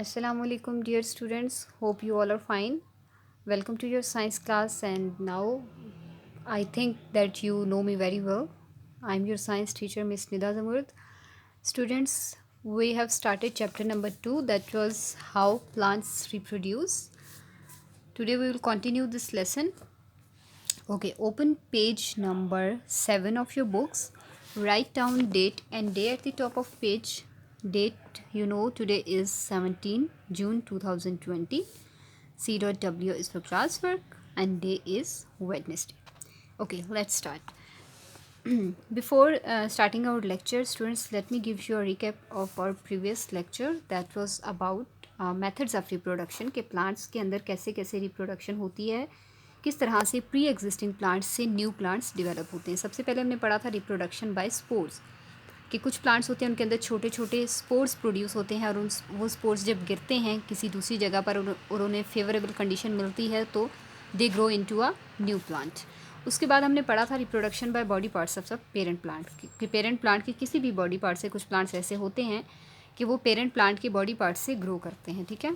Assalamu alaikum dear students, hope you all are fine. Welcome to your science class, and now I think that you know me very well. I'm your science teacher Miss Nida Zamurd. Students, we have started chapter number 2, that was how plants reproduce. Today we will continue this lesson. Okay, open page number 7 of your books. Write down date and day at the top of page. Date, today is 17 June 2020. C.W is for classwork and day is Wednesday. Okay, let's start. Before starting our lecture, students, let me give you a recap of our previous lecture that was about methods of reproduction के plants के अंदर कैसे कैसे reproduction होती है, किस तरह से प्री एग्जिस्टिंग प्लांट्स से न्यू प्लांट्स डेवलप होते हैं। सबसे पहले हमने पढ़ा था रिप्रोडक्शन बाय स्पोर्स कि कुछ प्लांट्स होते हैं उनके अंदर छोटे छोटे स्पोर्स प्रोड्यूस होते हैं और वो स्पोर्स जब गिरते हैं किसी दूसरी जगह पर और उन्हें फेवरेबल कंडीशन मिलती है तो they grow into a new plant. उसके बाद हमने पढ़ा था reproduction by body parts of the parent plant कि पेरेंट प्लांट के किसी भी बॉडी पार्ट से कुछ प्लांट्स ऐसे होते हैं कि वो पेरेंट प्लांट के बॉडी पार्ट से ग्रो करते हैं। ठीक है,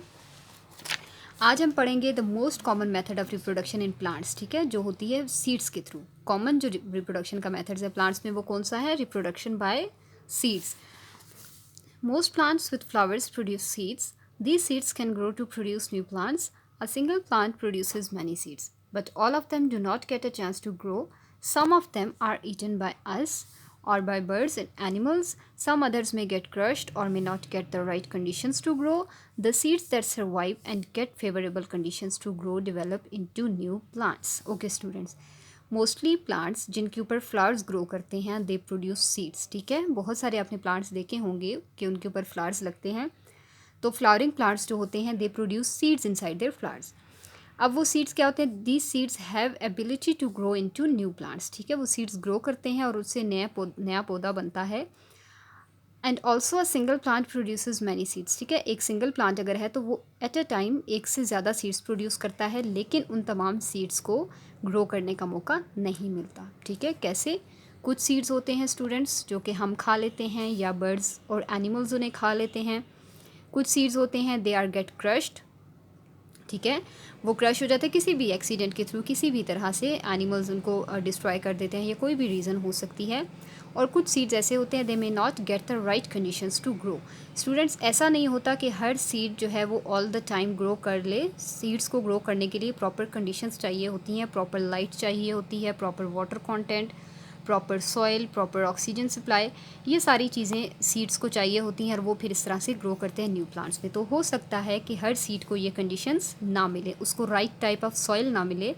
आज हम पढ़ेंगे the most common method of reproduction in plants. ठीक है, जो होती है सीड्स के थ्रू। कॉमन जो रिप्रोडक्शन का मेथड्स है प्लांट्स में वो कौन सा है? Reproduction by seeds. Most plants with flowers produce seeds. These seeds can grow to produce new plants. A single plant produces many seeds but all of them do not get a chance to grow. Some of them are eaten by us or by birds and animals. Some others may get crushed or may not get the right conditions to grow. The seeds that survive and get favorable conditions to grow develop into new plants. Okay students, mostly plants जिनके ऊपर flowers grow करते हैं they produce seeds. ठीक है, बहुत सारे आपने plants देखे होंगे कि उनके ऊपर फ्लावर्स लगते हैं, तो फ्लावरिंग प्लांट्स जो होते हैं they produce seeds inside their flowers. अब वो सीड्स क्या होते हैं? These seeds have ability to grow into new plants. ठीक है, वो सीड्स ग्रो करते हैं और उससे नया पौधा बनता है। And also a single plant produces many seeds. ठीक है, एक सिंगल प्लांट अगर है तो वो एट अ टाइम एक से ज़्यादा सीड्स प्रोड्यूस करता है, लेकिन उन तमाम सीड्स को ग्रो करने का मौका नहीं मिलता। ठीक है, कैसे? कुछ सीड्स होते हैं स्टूडेंट्स जो कि हम खा लेते हैं या बर्ड्स और एनिमल्स उन्हें खा लेते हैं। कुछ सीड्स होते हैं दे आर गेट क्रश्ड। ठीक है, वो क्रश हो जाता है किसी भी एक्सीडेंट के थ्रू, किसी भी तरह से एनिमल्स उनको डिस्ट्रॉय कर देते हैं या कोई भी रीज़न हो सकती है। और कुछ सीड्स ऐसे होते हैं they may not get the right conditions to grow. Students, ऐसा नहीं होता कि हर सीड जो है वो ऑल द टाइम ग्रो कर ले। सीड्स को ग्रो करने के लिए प्रॉपर कंडीशंस चाहिए होती हैं, प्रॉपर लाइट चाहिए होती है, proper water content, proper soil, proper oxygen supply, ये सारी चीज़ें सीड्स को चाहिए होती हैं और वो फिर इस तरह से ग्रो करते हैं न्यू प्लांट्स में। तो हो सकता है कि हर सीड को ये कंडीशंस ना मिले, उसको राइट टाइप ऑफ सॉइल ना मिले।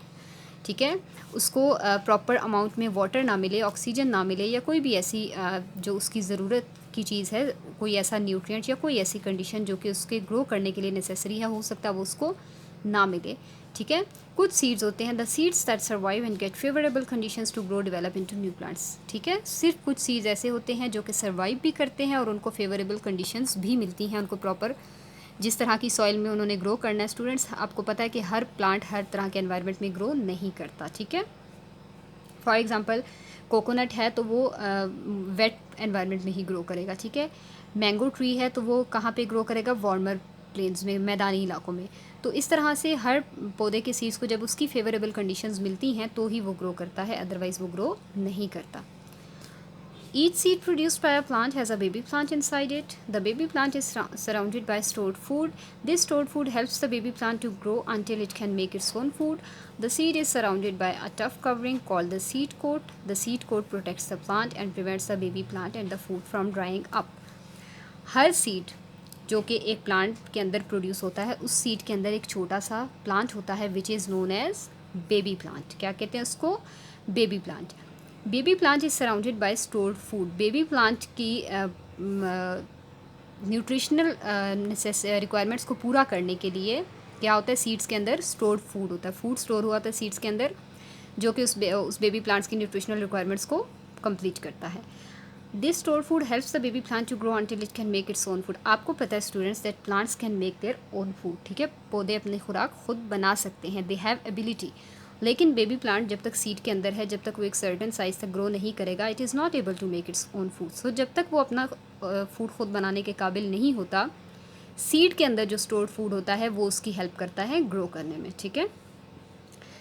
ठीक है, उसको प्रॉपर अमाउंट में वाटर ना मिले, ऑक्सीजन ना मिले, या कोई भी ऐसी जो उसकी ज़रूरत की चीज़ है, कोई ऐसा न्यूट्रिएंट या कोई ऐसी कंडीशन जो कि उसके ग्रो करने के लिए नेसेसरी है, हो सकता है वो उसको ना मिले। ठीक है, कुछ सीड्स होते हैं the seeds that survive and get favourable conditions to grow develop into new plants. ठीक है, सिर्फ कुछ सीड्स ऐसे होते हैं जो कि सर्वाइव भी करते हैं और उनको फेवरेबल कंडीशंस भी मिलती हैं, उनको प्रॉपर जिस तरह की सॉइल में उन्होंने ग्रो करना है। स्टूडेंट्स, आपको पता है कि हर प्लांट हर तरह के एनवायरनमेंट में ग्रो नहीं करता। ठीक है, फॉर एग्जांपल कोकोनट है तो वो वेट एनवायरनमेंट में ही ग्रो करेगा। ठीक है, मैंगो ट्री है तो वो कहाँ पे ग्रो करेगा? वार्मर प्लेन्स में, मैदानी इलाकों में। तो इस तरह से हर पौधे के सीड्स को जब उसकी फेवरेबल कंडीशंस मिलती हैं तो ही वो ग्रो करता है, अदरवाइज़ वो ग्रो नहीं करता। Each seed produced by a plant has a baby plant inside it. The baby plant is surrounded by stored food. This stored food helps the baby plant to grow until it can make its own food. The seed is surrounded by a tough covering called the seed coat. The seed coat protects the plant and prevents the baby plant and the food from drying up. Her seed जो कि एक plant के अंदर produce होता है, उस seed के अंदर एक छोटा सा प्लांट होता है which is known as baby plant. क्या कहते हैं उसको? Baby plant. Baby plant is surrounded by stored food. Baby plant की न्यूट्रिशनल रिक्वायरमेंट्स को पूरा करने के लिए क्या होता है? सीड्स के अंदर स्टोर्ड फूड होता है, फूड स्टोर हुआ होता है सीड्स के अंदर जो कि उस बेबी प्लांट्स की न्यूट्रिशनल रिक्वायरमेंट्स को कंप्लीट करता है। This store food helps the baby plant to grow until it can make its own food. आपको पता है students that plants can make their own food. ठीक है, पौधे अपनी खुराक खुद बना सकते हैं, दे हैव एबिलिटी। लेकिन बेबी प्लांट जब तक सीड के अंदर है, जब तक वो एक सर्टेन साइज तक ग्रो नहीं करेगा, it is not able to make its own food. So जब तक वो अपना फूड खुद बनाने के काबिल नहीं होता, सीड के अंदर जो स्टोर्ड फूड होता है वो उसकी हेल्प करता है ग्रो करने में, ठीक है।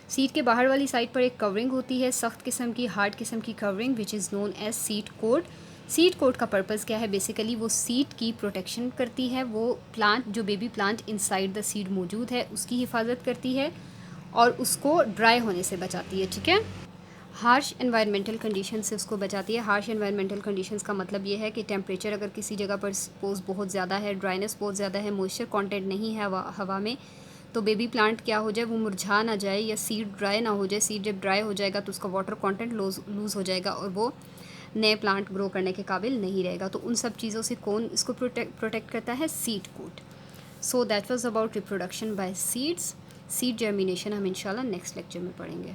सीड के बाहर वाली साइड पर एक कवरिंग होती है, सख्त किस्म की, हार्ड किस्म की covering, which is known as seed coat. Seed coat का पर्पज़ क्या है? बेसिकली वो सीड की प्रोटेक्शन करती है, वो प्लांट, जो baby plant inside the seed मौजूद है उसकी हिफाजत करती है और उसको ड्राई होने से बचाती है, ठीक है। हार्श एनवायरमेंटल कंडीशन से उसको बचाती है। हार्श एनवायरमेंटल कंडीशंस का मतलब ये है कि टेम्परेचर अगर किसी जगह पर सपोज बहुत ज़्यादा है, ड्राइनेस बहुत ज़्यादा है, मॉइस्चर कंटेंट नहीं है हवा में, तो बेबी प्लांट क्या हो जाए, वो मुरझा ना जाए या सीड ड्राई ना हो जाए। सीड जब ड्राई हो जाएगा तो उसका वाटर कंटेंट लूज़ हो जाएगा और वो नए प्लांट ग्रो करने के काबिल नहीं रहेगा। तो उन सब चीज़ों से कौन इसको प्रोटेक्ट करता है? Seed coat. So that was about reproduction by seeds. Seed germination हम इंशाल्लाह नेक्स्ट लेक्चर में पढ़ेंगे।